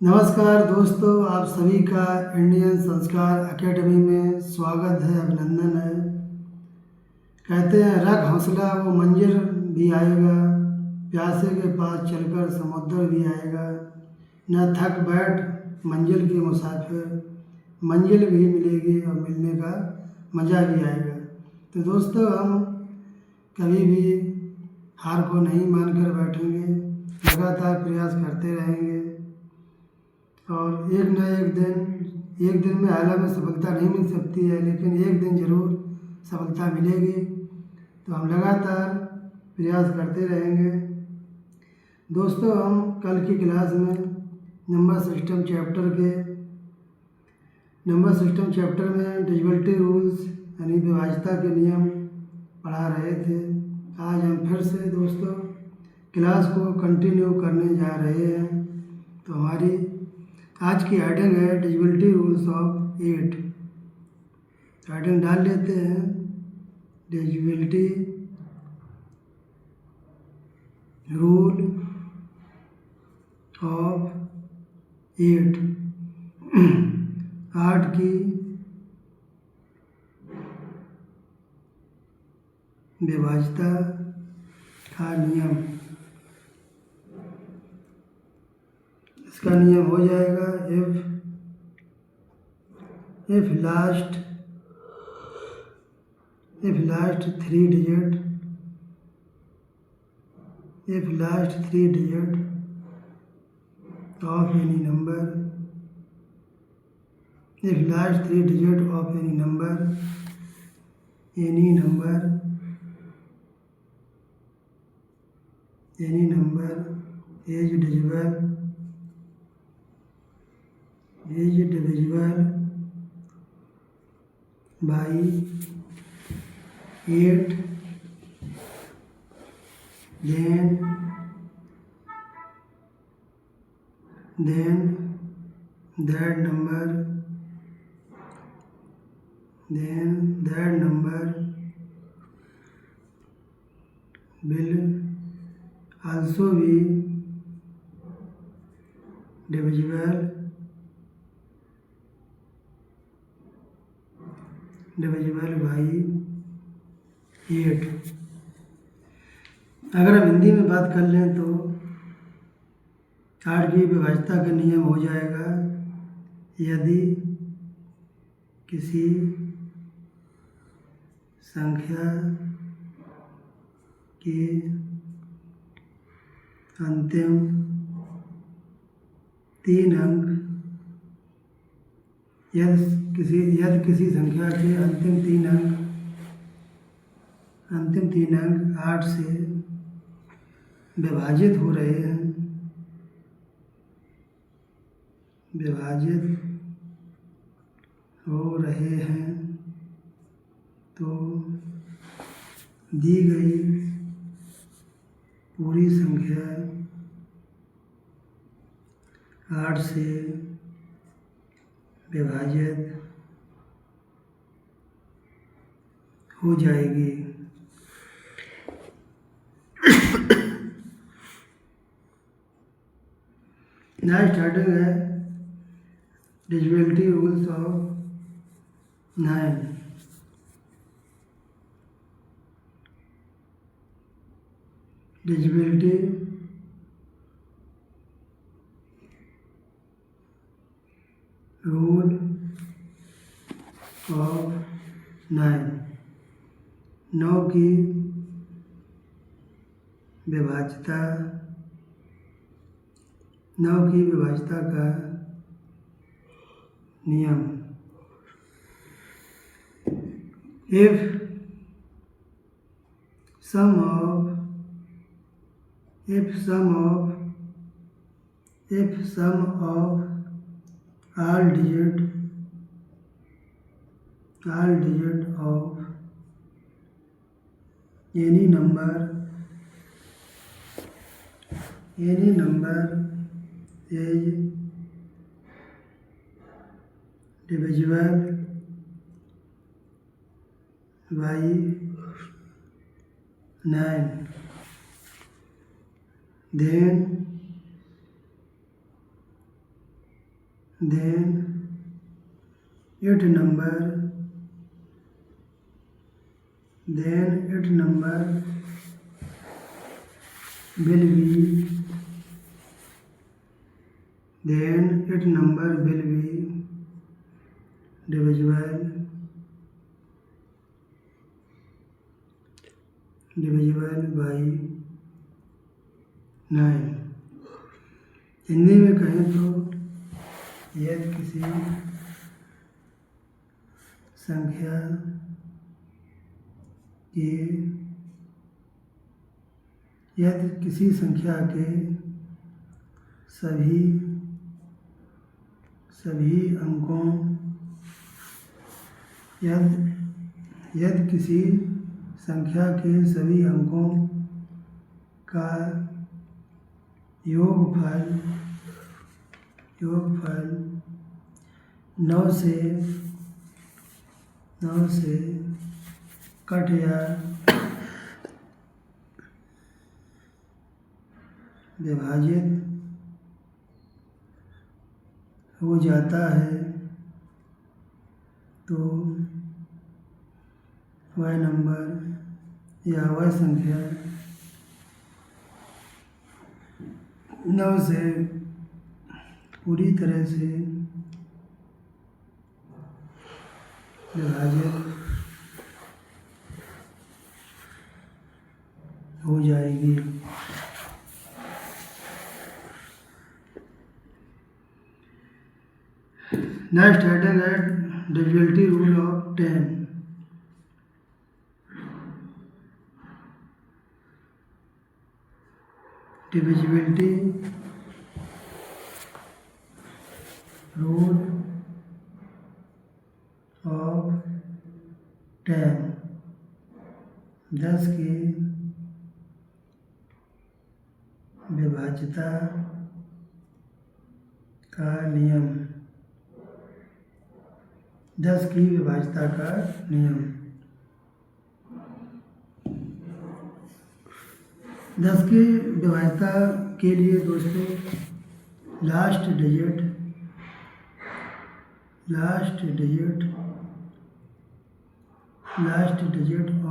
नमस्कार दोस्तों, आप सभी का इंडियन संस्कार एकेडमी में स्वागत है, अभिनंदन है। कहते हैं रख हौसला वो मंजिल भी आएगा, प्यासे के पास चलकर समुद्र भी आएगा। न थक बैठ मंजिल के मुसाफिर, मंजिल भी मिलेगी और मिलने का मज़ा भी आएगा। तो दोस्तों, हम कभी भी हार को नहीं मानकर बैठेंगे, लगातार प्रयास करते रहेंगे और एक न एक दिन में हालांकि सफलता नहीं मिल सकती है, लेकिन एक दिन ज़रूर सफलता मिलेगी। तो हम लगातार प्रयास करते रहेंगे। दोस्तों, हम कल की क्लास में नंबर सिस्टम चैप्टर में डिविजिबिलिटी रूल्स यानी विभाज्यता के नियम पढ़ा रहे थे। आज हम फिर से दोस्तों क्लास को कंटिन्यू करने जा रहे हैं। तो हमारी आज की हेडिंग है डिविजिबिलिटी रूल्स ऑफ 8। हेडिंग डाल लेते हैं, डिविजिबिलिटी रूल ऑफ 8। 8 की विभाज्यता का नियम। इसका नियम हो जाएगा if last 3 digit of any number is divisible by 8, then that number will also be divisible by 8। अगर हम हिंदी में बात कर लें तो 8 की विभाज्यता का नियम हो जाएगा यदि किसी संख्या के अंतिम 3 अंक यदि किसी संख्या के अंतिम 3 अंक 8 से विभाजित हो रहे हैं तो दी गई पूरी संख्या 8 से विभाजित हो जाएगी। नेक्स्ट हेडिंग है divisibility rules of 9। Divisibility rule of 9 की विभाज्यता का नियम। if sum of all digit of any number is divisible by 9, then then its number will be divisible by 9। Hindi में कहें तो यदि किसी संख्या के सभी अंकों का योगफल 9 से कट या विभाजित हो जाता है तो वह नंबर या वह संख्या 9 से पूरी तरह से विभाजित हो जाएगी। नेक्स्ट हेडिंग है divisibility rule of 10। Divisibility rule of 10 10 की विभाज्यता का नियम 10 की विभाज्यता का नियम 10 की विभाज्यता के लिए दोस्तों last digit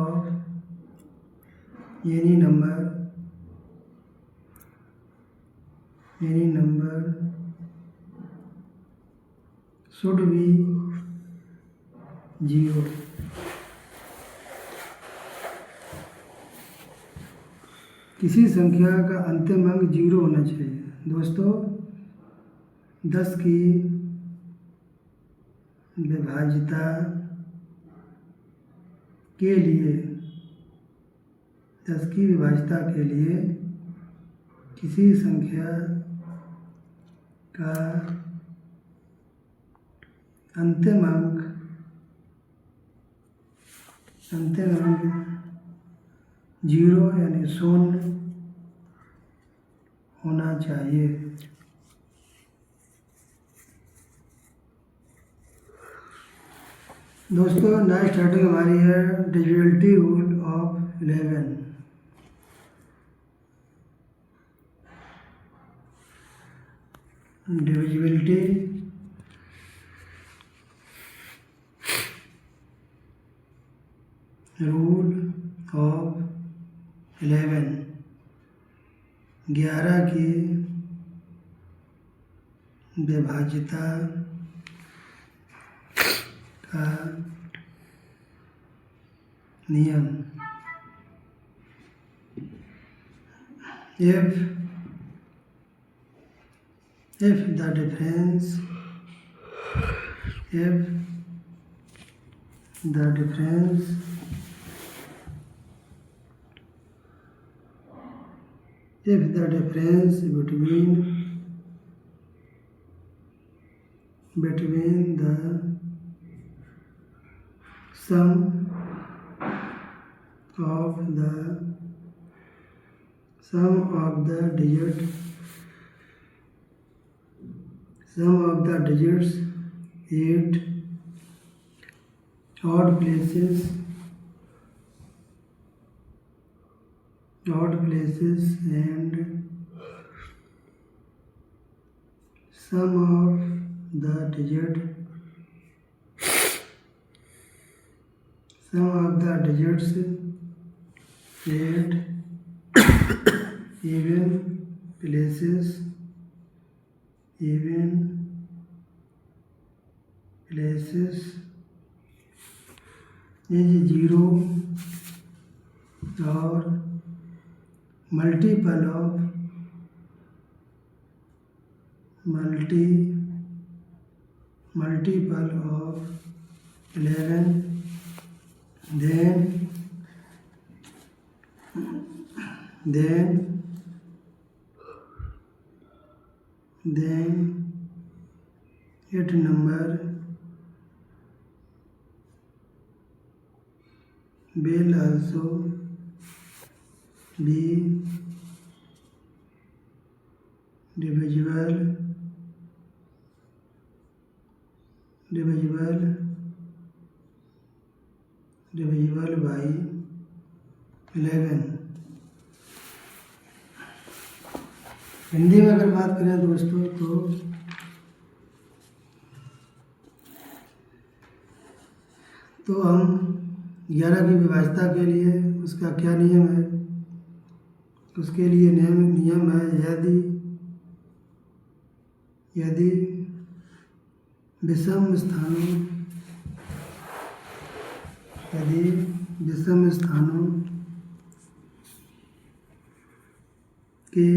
of any number should be 0। किसी संख्या का अंतिम अंक 0 होना चाहिए। दोस्तों 10 की विभाज्यता के लिए किसी संख्या का अंतिम अंक 0 यानी 0 होना चाहिए। दोस्तों नेक्स्ट हेडिंग हमारी है divisibility rule of 11। Divisibility rule of 11 11 की विभाज्यता का नियम if the difference between the sum of the digits 8 odd places and sum of the digit, sum of the digits 8 even places is 0 or multiple of 11, then it number will also be divisible by 11। Hindi में अगर बात करें दोस्तों तो हम 11 की विभाज्यता के लिए उसका क्या नियम है, उसके लिए नियम है यदि विषम स्थानों के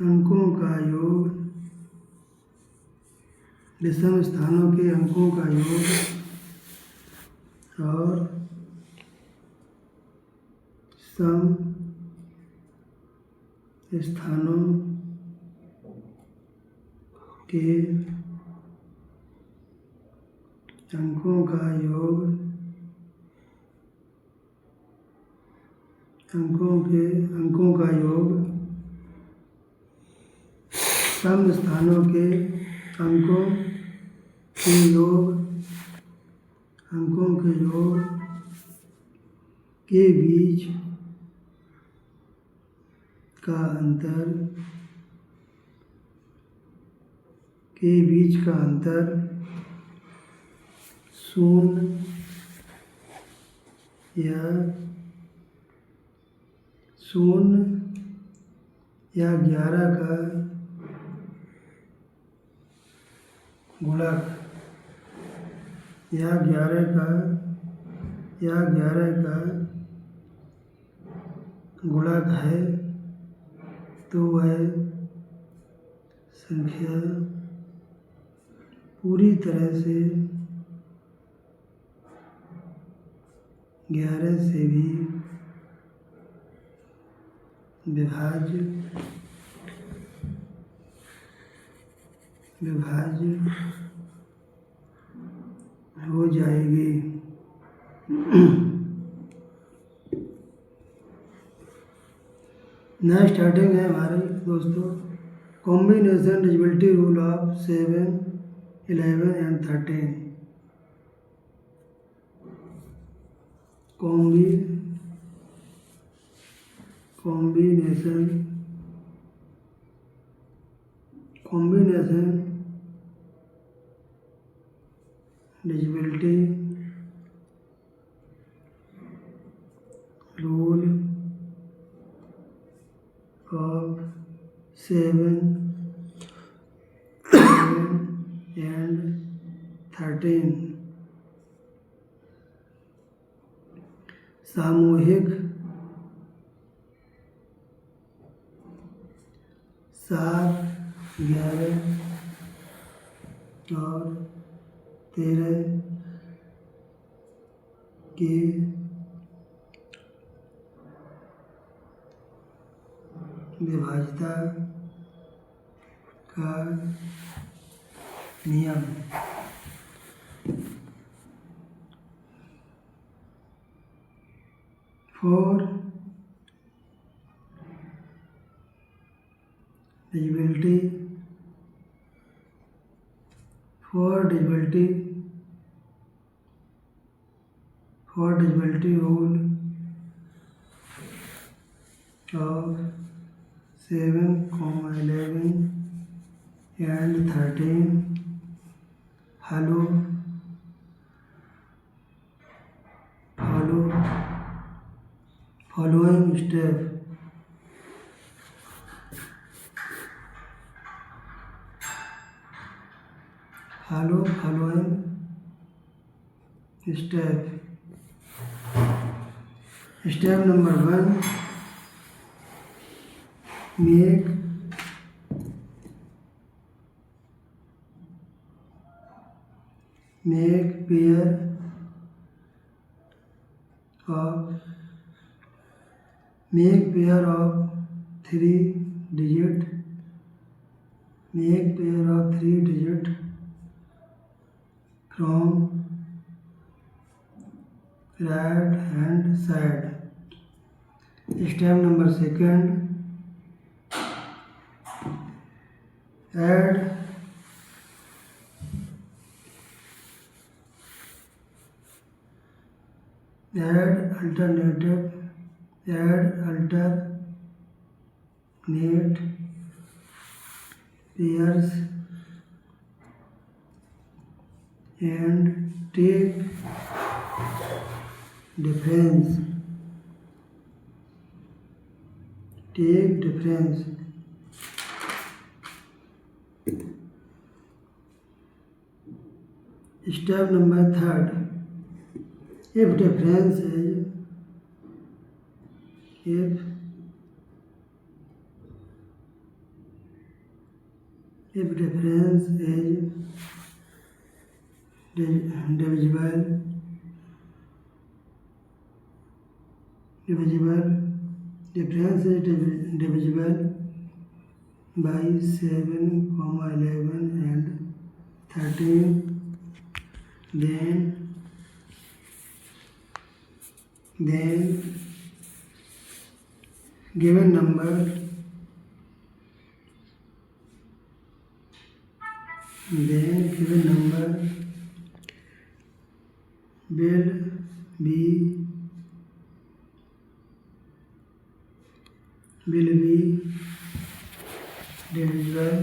अंकों का योग और सम स्थानों के अंकों का योग सम स्थानों के अंकों के योग के बीच का अंतर शून्य या 11 का गुणक या 11 का गुणक है तो वह संख्या पूरी तरह से 11 से भी विभाज्य हो जाएगी। नया स्टार्टिंग है हमारे दोस्तों combination divisibility rule of 7, 11 and 13। combination divisibility rule of 7 and 13 सामूहिक 7, 11 और 13 के विभाज्यता का नियम। For divisibility rule of 7, 11 and 13 following step. Follow following step. Step number 1, make pair of 3 digit. Make pair of 3 digit from right hand side. Step number 2, add alternate pairs and take difference. Step number 3, if difference is divisible by 7, 11 and 13, then given number will be divisible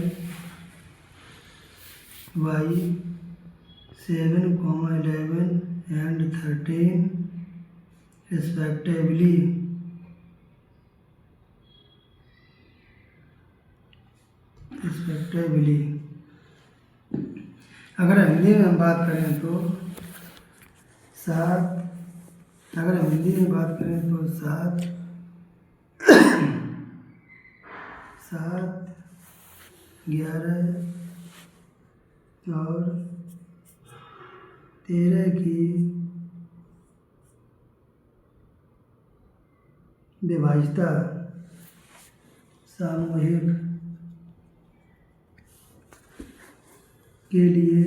by 7, 11 and 13 respectively. अगर हिंदी में हम बात करें तो 7 11 और 13 की विभाज्यता सामूहिक के लिए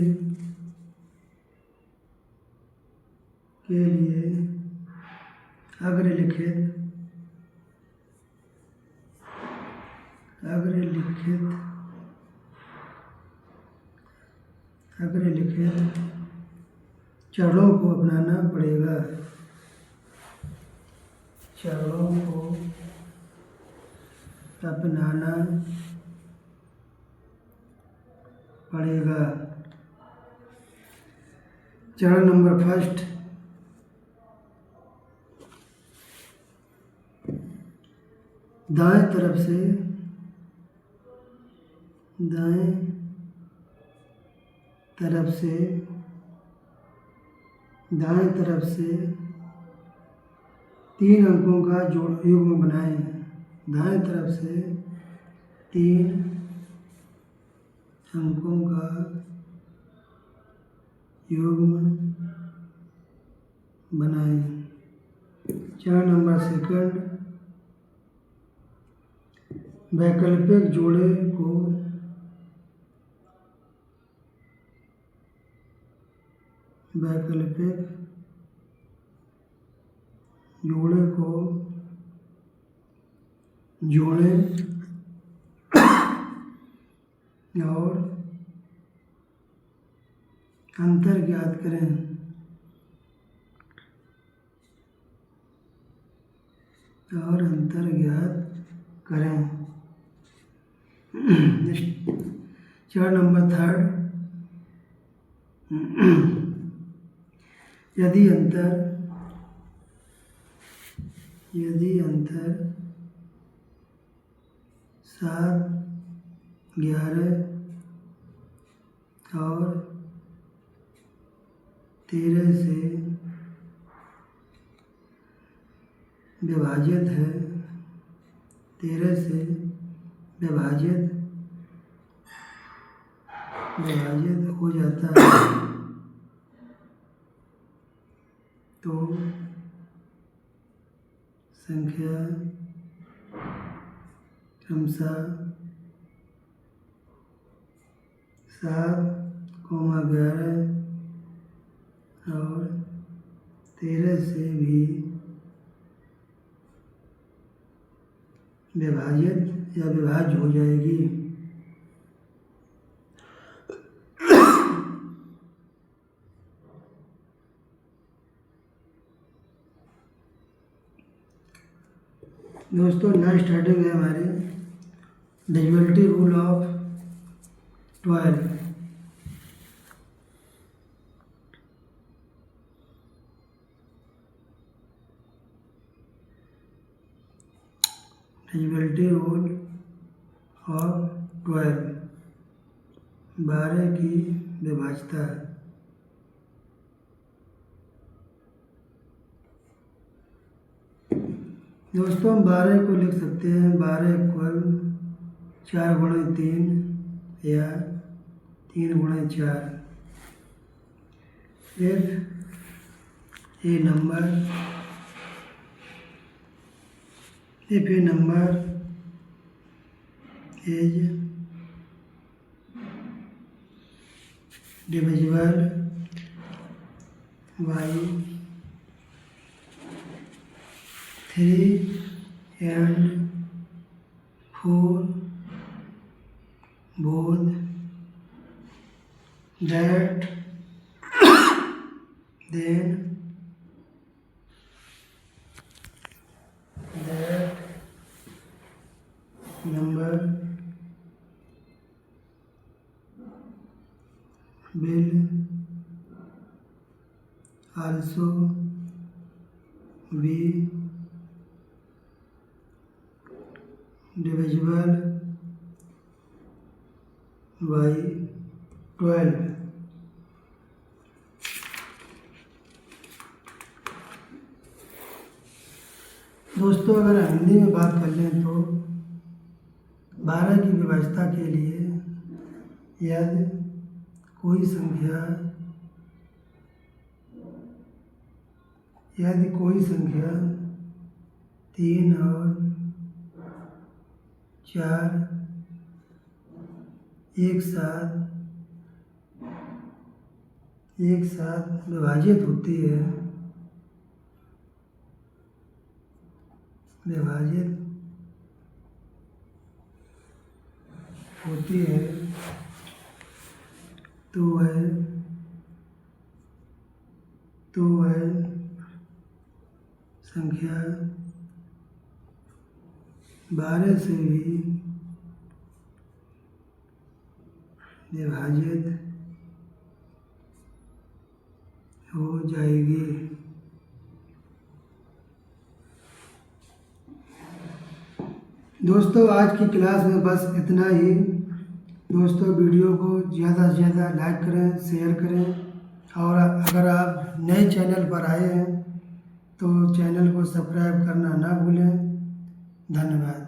अग्रलिखित चरणों को अपनाना पड़ेगा। चरण नंबर 1, दाएं तरफ से 3 अंकों का युग्म बनाएं। दाएं तरफ से 3 अंकों का युग्म बनाएं। चरण नंबर 2, वैकल्पिक जोड़े को जोड़ें और अंतर ज्ञात करें। चरण नंबर 3, यदि अंतर 7, 11 और 13 से विभाजित है, 13 से विभाजित हो जाता है, तो संख्या क्रमशः 7, 11 और 13 से भी विभाजित या विभाज्य हो जाएगी। दोस्तों नेक्स्ट हेडिंग है हमारी divisibility rule of 12। Divisibility rule of 12 की विभाज्यता। दोस्तों हम 12 को लिख सकते हैं 12 इक्वल 4 गुणे 3 या 3 गुणे 4। if a number is divisible by 3 and 4 both, that then that number will also be divisible by 12। दोस्तों अगर हिंदी में बात कर लें तो 12 की विभाज्यता के लिए यदि कोई संख्या 3 और 4 एक साथ विभाजित होती है, तो वह संख्या 12 से भी विभाजित हो जाएगी। दोस्तों आज की क्लास में बस इतना ही। दोस्तों वीडियो को ज़्यादा से ज़्यादा लाइक करें, शेयर करें, और अगर आप नए चैनल पर आए हैं तो चैनल को सब्सक्राइब करना ना भूलें। धन्यवाद।